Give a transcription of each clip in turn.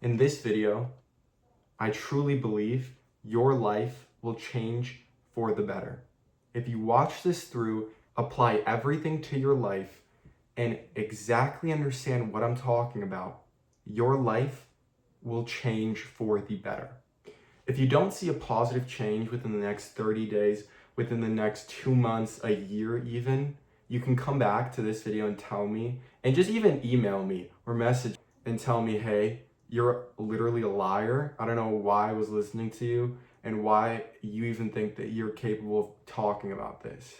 In this video, I truly believe your life will change for the better. If you watch this through, apply everything to your life, and exactly understand what I'm talking about, your life will change for the better. If you don't see a positive change within the next 30 days, within the next 2 months, a year even, you can come back to this video and tell me, and just even email me or message and tell me, hey, you're literally a liar. I don't know why I was listening to you and why you even think that you're capable of talking about this.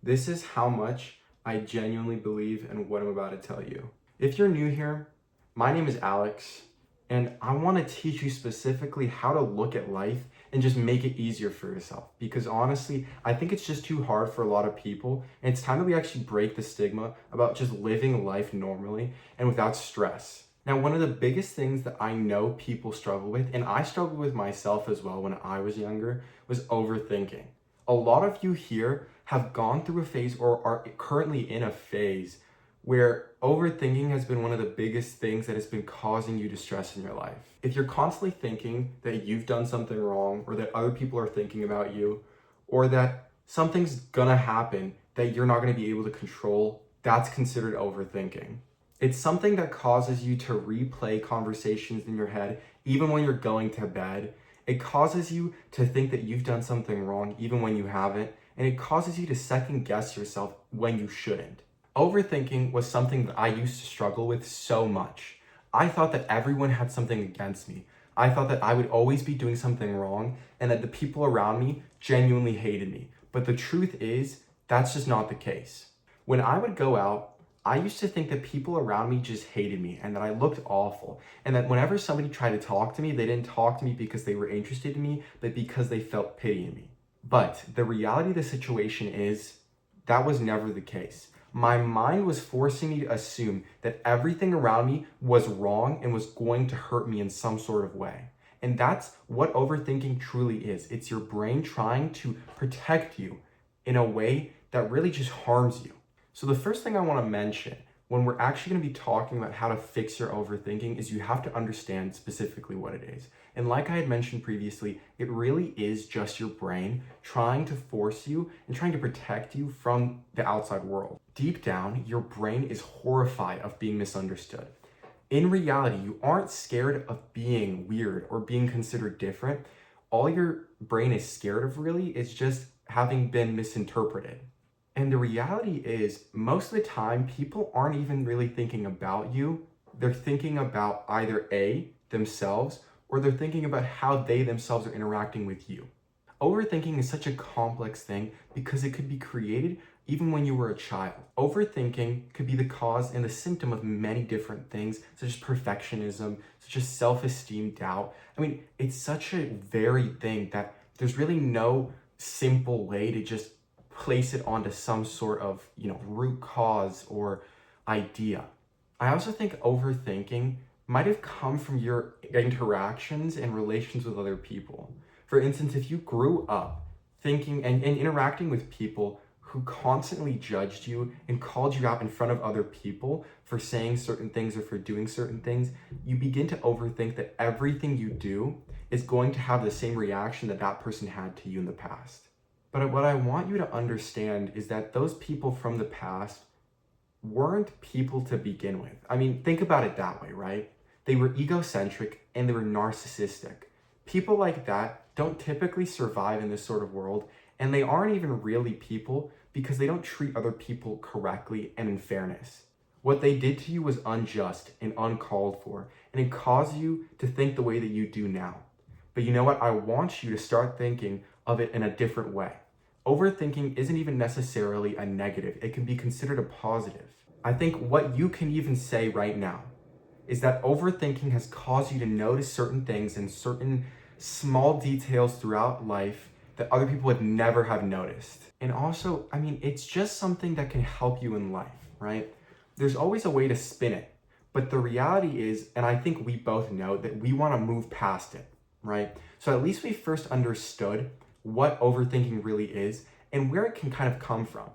This is how much I genuinely believe in what I'm about to tell you. If you're new here, my name is Alex, and I want to teach you specifically how to look at life and just make it easier for yourself. Because honestly, I think it's just too hard for a lot of people, and it's time that we actually break the stigma about just living life normally and without stress. Now, one of the biggest things that I know people struggle with, and I struggled with myself as well when I was younger, was overthinking. A lot of you here have gone through a phase or are currently in a phase where overthinking has been one of the biggest things that has been causing you distress in your life. If you're constantly thinking that you've done something wrong, or that other people are thinking about you, or that something's gonna happen that you're not gonna be able to control, that's considered overthinking. It's something that causes you to replay conversations in your head, even when you're going to bed. It causes you to think that you've done something wrong, even when you haven't, and it causes you to second guess yourself when you shouldn't. Overthinking was something that I used to struggle with so much. I thought that everyone had something against me. I thought that I would always be doing something wrong and that the people around me genuinely hated me. But the truth is, that's just not the case. When I would go out, I used to think that people around me just hated me and that I looked awful. And that whenever somebody tried to talk to me, they didn't talk to me because they were interested in me, but because they felt pity in me. But the reality of the situation is, that was never the case. My mind was forcing me to assume that everything around me was wrong and was going to hurt me in some sort of way. And that's what overthinking truly is. It's your brain trying to protect you in a way that really just harms you. So the first thing I want to mention when we're actually going to be talking about how to fix your overthinking is you have to understand specifically what it is. And like I had mentioned previously, it really is just your brain trying to force you and trying to protect you from the outside world. Deep down, your brain is horrified of being misunderstood. In reality, you aren't scared of being weird or being considered different. All your brain is scared of really is just having been misinterpreted. And the reality is, most of the time, people aren't even really thinking about you. They're thinking about either A, themselves, or they're thinking about how they themselves are interacting with you. Overthinking is such a complex thing because it could be created even when you were a child. Overthinking could be the cause and the symptom of many different things, such as perfectionism, such as self-esteem, doubt. I mean, it's such a varied thing that there's really no simple way to just place it onto some sort of, root cause or idea. I also think overthinking might have come from your interactions and relations with other people. For instance, if you grew up thinking and interacting with people who constantly judged you and called you out in front of other people for saying certain things or for doing certain things, you begin to overthink that everything you do is going to have the same reaction that that person had to you in the past. But what I want you to understand is that those people from the past weren't people to begin with. I mean, think about it that way, right? They were egocentric and they were narcissistic. People like that don't typically survive in this sort of world, and they aren't even really people because they don't treat other people correctly and in fairness. What they did to you was unjust and uncalled for, and it caused you to think the way that you do now. But you know what? I want you to start thinking of it in a different way. Overthinking isn't even necessarily a negative. It can be considered a positive. I think what you can even say right now is that overthinking has caused you to notice certain things and certain small details throughout life that other people would never have noticed. And also, it's just something that can help you in life, right? There's always a way to spin it. But the reality is, and I think we both know, that we want to move past it, right? So at least we first understood what overthinking really is and where it can kind of come from.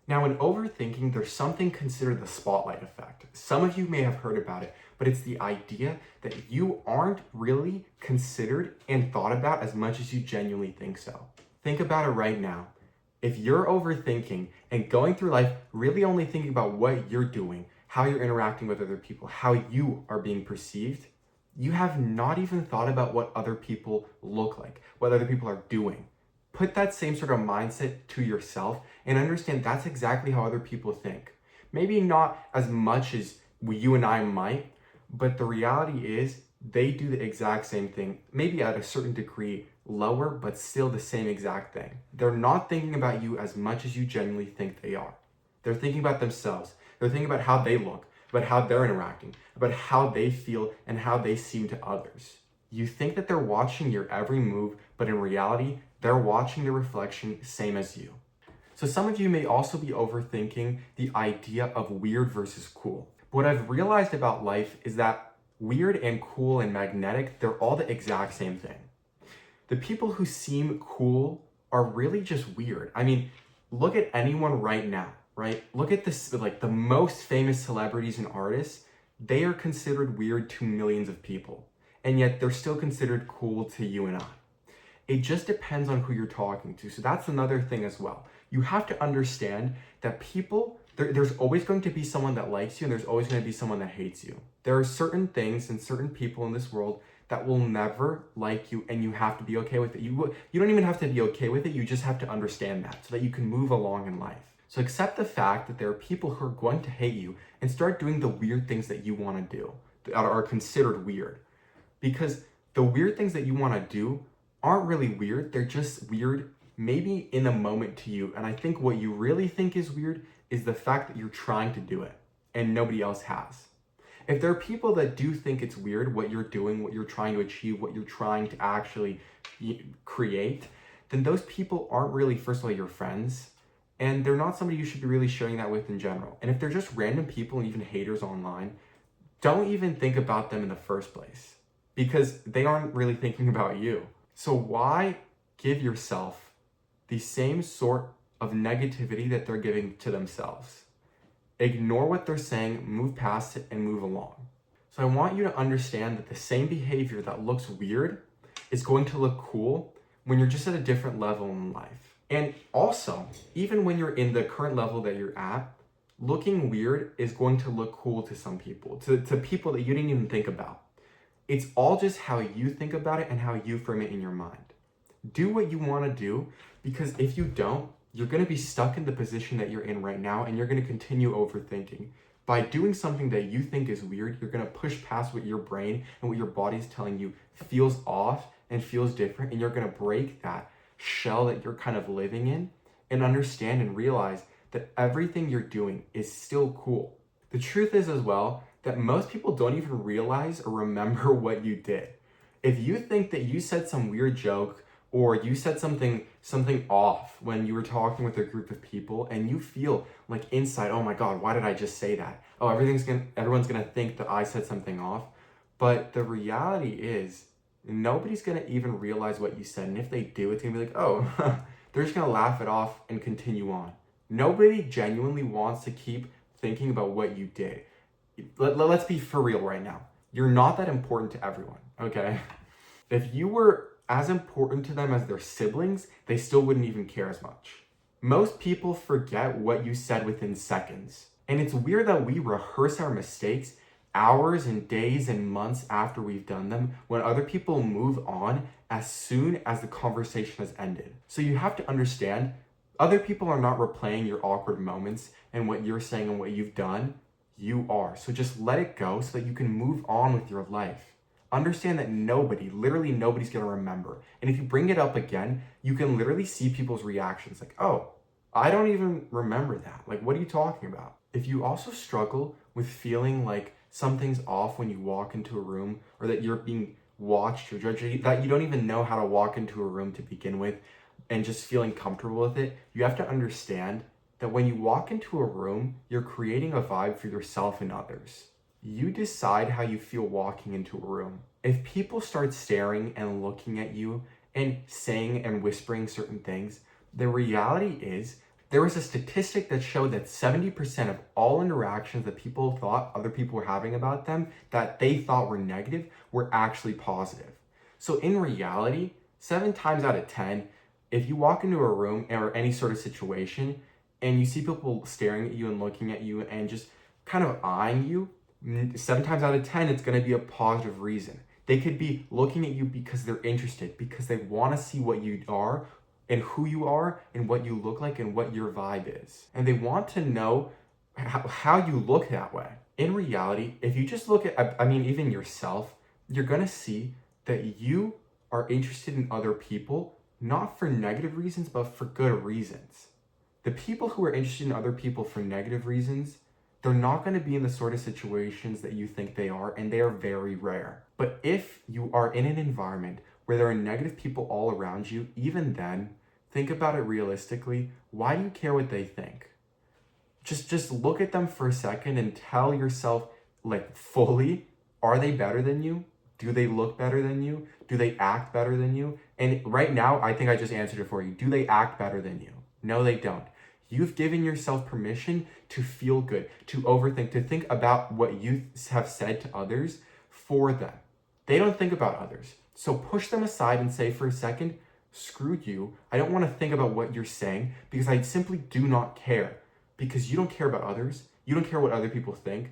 Now, in overthinking, there's something considered the spotlight effect. Some of you may have heard about it, but it's the idea that you aren't really considered and thought about as much as you genuinely think so. Think about it right now. If you're overthinking and going through life really only thinking about what you're doing, how you're interacting with other people, how you are being perceived, you have not even thought about what other people look like, what other people are doing. Put that same sort of mindset to yourself and understand that's exactly how other people think. Maybe not as much as you and I might, but the reality is they do the exact same thing, maybe at a certain degree lower, but still the same exact thing. They're not thinking about you as much as you genuinely think they are. They're thinking about themselves. They're thinking about how they look, about how they're interacting, about how they feel and how they seem to others. You think that they're watching your every move, but in reality, they're watching the reflection same as you. So some of you may also be overthinking the idea of weird versus cool. What I've realized about life is that weird and cool and magnetic, they're all the exact same thing. The people who seem cool are really just weird. I mean, look at anyone right now, right? Look at this, like the most famous celebrities and artists, they are considered weird to millions of people, and yet they're still considered cool to you and I. It just depends on who you're talking to. So that's another thing as well. You have to understand that people, there's always going to be someone that likes you and there's always going to be someone that hates you. There are certain things and certain people in this world that will never like you, and you have to be okay with it. You don't even have to be okay with it, you just have to understand that so that you can move along in life. So accept the fact that there are people who are going to hate you and start doing the weird things that you want to do, that are considered weird. Because the weird things that you want to do aren't really weird, they're just weird maybe in a moment to you. And I think what you really think is weird is the fact that you're trying to do it and nobody else has. If there are people that do think it's weird what you're doing, what you're trying to achieve, what you're trying to actually create, then those people aren't really, first of all, your friends, and they're not somebody you should be really sharing that with in general. And if they're just random people and even haters online, don't even think about them in the first place because they aren't really thinking about you. So why give yourself the same sort of negativity that they're giving to themselves? Ignore what they're saying, move past it, and move along. So I want you to understand that the same behavior that looks weird is going to look cool when you're just at a different level in life. And also, even when you're in the current level that you're at, looking weird is going to look cool to some people, to people that you didn't even think about. It's all just how you think about it and how you frame it in your mind. Do what you want to do, because if you don't, you're going to be stuck in the position that you're in right now and you're going to continue overthinking. By doing something that you think is weird, you're going to push past what your brain and what your body's telling you feels off and feels different, and you're going to break that shell that you're kind of living in and understand and realize that everything you're doing is still cool. The truth is as well that most people don't even realize or remember what you did. If you think that you said some weird joke or you said something off when you were talking with a group of people and you feel like inside, oh my God, why did I just say that? Oh, everyone's gonna think that I said something off. But the reality is nobody's gonna even realize what you said. And if they do, it's gonna be like, oh, they're just gonna laugh it off and continue on. Nobody genuinely wants to keep thinking about what you did. Let's be for real right now. You're not that important to everyone, okay? If you were as important to them as their siblings, they still wouldn't even care as much. Most people forget what you said within seconds. And it's weird that we rehearse our mistakes hours and days and months after we've done them when other people move on as soon as the conversation has ended. So you have to understand, other people are not replaying your awkward moments and what you're saying and what you've done. You are. So just let it go so that you can move on with your life. Understand that literally nobody's going to remember. And if you bring it up again, you can literally see people's reactions like, oh, I don't even remember that. Like, what are you talking about? If you also struggle with feeling like something's off when you walk into a room, or that you're being watched or judged, that you don't even know how to walk into a room to begin with, and just feeling comfortable with it, you have to understand that when you walk into a room, you're creating a vibe for yourself and others. You decide how you feel walking into a room. If people start staring and looking at you and saying and whispering certain things, the reality is There was a statistic that showed that 70% of all interactions that people thought other people were having about them that they thought were negative were actually positive. So in reality, 7 times out of 10, if you walk into a room or any sort of situation and you see people staring at you and looking at you and just kind of eyeing you, 7 times out of 10, it's going to be a positive reason. They could be looking at you because they're interested, because they want to see what you are and who you are and what you look like and what your vibe is. And they want to know how you look that way. In reality, if you just look at, even yourself, you're going to see that you are interested in other people, not for negative reasons, but for good reasons. The people who are interested in other people for negative reasons, they're not going to be in the sort of situations that you think they are, and they are very rare. But if you are in an environment where there are negative people all around you, even then, think about it realistically. Why do you care what they think? Just look at them for a second and tell yourself, like, fully, are they better than you? Do they look better than you? Do they act better than you? And right now, I think I just answered it for you. Do they act better than you? No, they don't. You've given yourself permission to feel good, to overthink, to think about what you have said to others for them. They don't think about others. So push them aside and say for a second, screw you. I don't want to think about what you're saying because I simply do not care. Because you don't care about others. You don't care what other people think.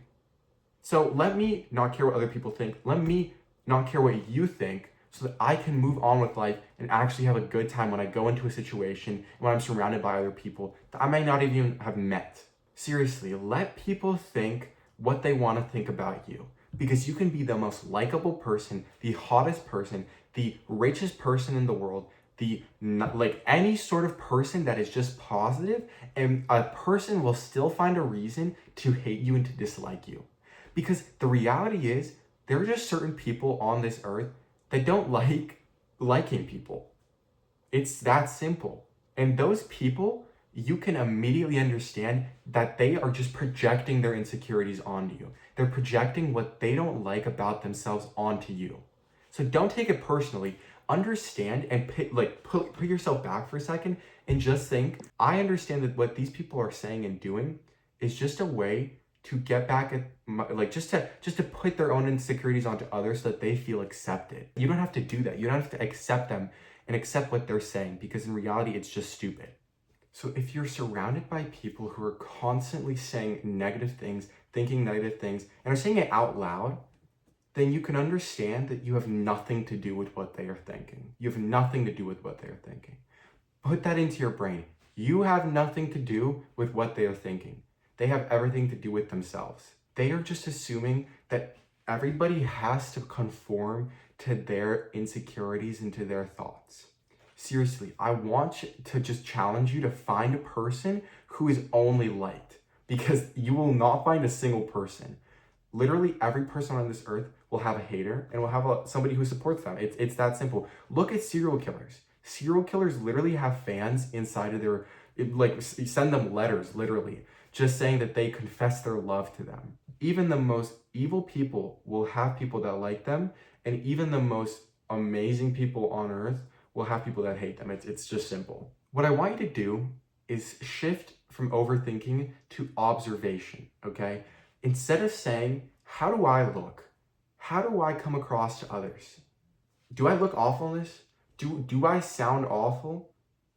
So let me not care what other people think. Let me not care what you think so that I can move on with life and actually have a good time when I go into a situation when I'm surrounded by other people that I might not even have met. Seriously, let people think what they want to think about you. Because you can be the most likable person, the hottest person, the richest person in the world, any sort of person that is just positive, and a person will still find a reason to hate you and to dislike you. Because the reality is, there are just certain people on this earth that don't like liking people. It's that simple. And those people, you can immediately understand that they are just projecting their insecurities onto you. They're projecting what they don't like about themselves onto you. So don't take it personally. Understand and put yourself back for a second and just think, I understand that what these people are saying and doing is just a way to get back at, just to put their own insecurities onto others so that they feel accepted. You don't have to do that. You don't have to accept them and accept what they're saying, because in reality, it's just stupid. So if you're surrounded by people who are constantly saying negative things, thinking negative things, and are saying it out loud, then you can understand that you have nothing to do with what they are thinking. You have nothing to do with what they are thinking. Put that into your brain. You have nothing to do with what they are thinking. They have everything to do with themselves. They are just assuming that everybody has to conform to their insecurities and to their thoughts. Seriously, I want to just challenge you to find a person who is only liked, because you will not find a single person. Literally every person on this earth will have a hater and will have somebody who supports them. It's that simple. Look at serial killers. Serial killers literally have fans inside of their, send them letters, literally, just saying that they confess their love to them. Even the most evil people will have people that like them, and even the most amazing people on earth will have people that hate them. It's just simple. What I want you to do is shift from overthinking to observation, okay? Instead of saying, how do I look? How do I come across to others? Do I look awful in this? Do I sound awful?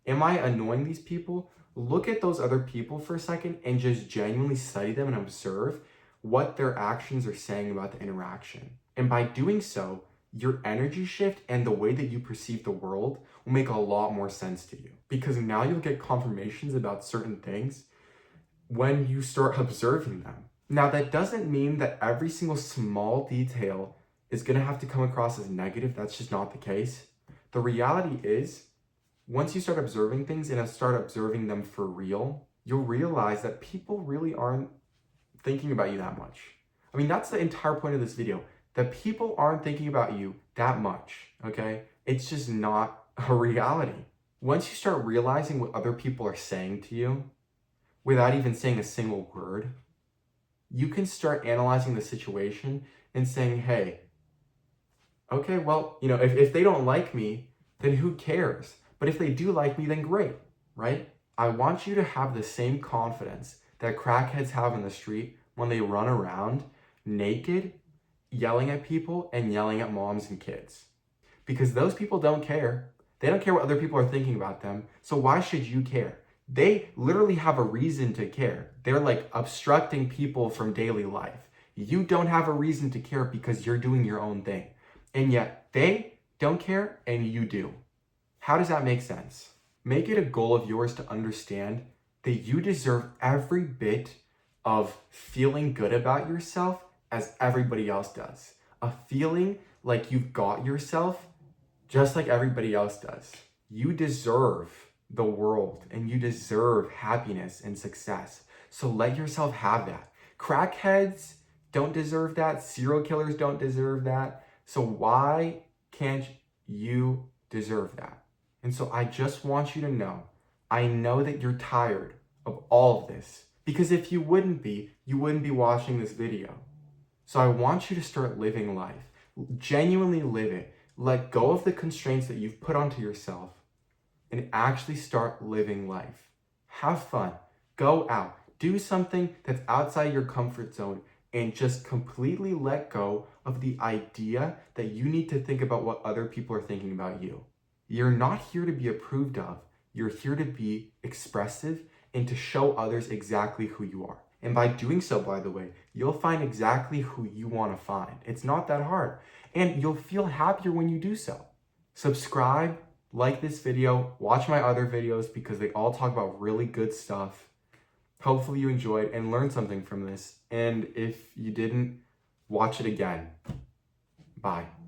Am I annoying these people? Look at those other people for a second and just genuinely study them and observe what their actions are saying about the interaction. And by doing so, your energy shift and the way that you perceive the world will make a lot more sense to you. Because now you'll get confirmations about certain things when you start observing them. Now, that doesn't mean that every single small detail is going to have to come across as negative. That's just not the case. The reality is, once you start observing things and start observing them for real, you'll realize that people really aren't thinking about you that much. I mean, that's the entire point of this video, that people aren't thinking about you that much, okay? It's just not a reality. Once you start realizing what other people are saying to you, without even saying a single word, you can start analyzing the situation and saying, hey, okay, well, if they don't like me, then who cares? But if they do like me, then great, right? I want you to have the same confidence that crackheads have in the street when they run around naked, yelling at people and yelling at moms and kids. Because those people don't care. They don't care what other people are thinking about them. So why should you care? They literally have a reason to care. They're like obstructing people from daily life. You don't have a reason to care because you're doing your own thing. And yet they don't care and you do. How does that make sense? Make it a goal of yours to understand that you deserve every bit of feeling good about yourself as everybody else does. A feeling like you've got yourself just like everybody else does. You deserve the world and you deserve happiness and success. So let yourself have that. Crackheads don't deserve that. Serial killers don't deserve that. So why can't you deserve that? And so I just want you to know, I know that you're tired of all of this, because if you wouldn't be watching this video. So I want you to start living life. Genuinely live it. Let go of the constraints that you've put onto yourself and actually start living life. Have fun. Go out. Do something that's outside your comfort zone and just completely let go of the idea that you need to think about what other people are thinking about you. You're not here to be approved of. You're here to be expressive and to show others exactly who you are. And by doing so, by the way, you'll find exactly who you want to find. It's not that hard. And you'll feel happier when you do so. Subscribe, like this video, watch my other videos because they all talk about really good stuff. Hopefully you enjoyed and learned something from this. And if you didn't, watch it again. Bye.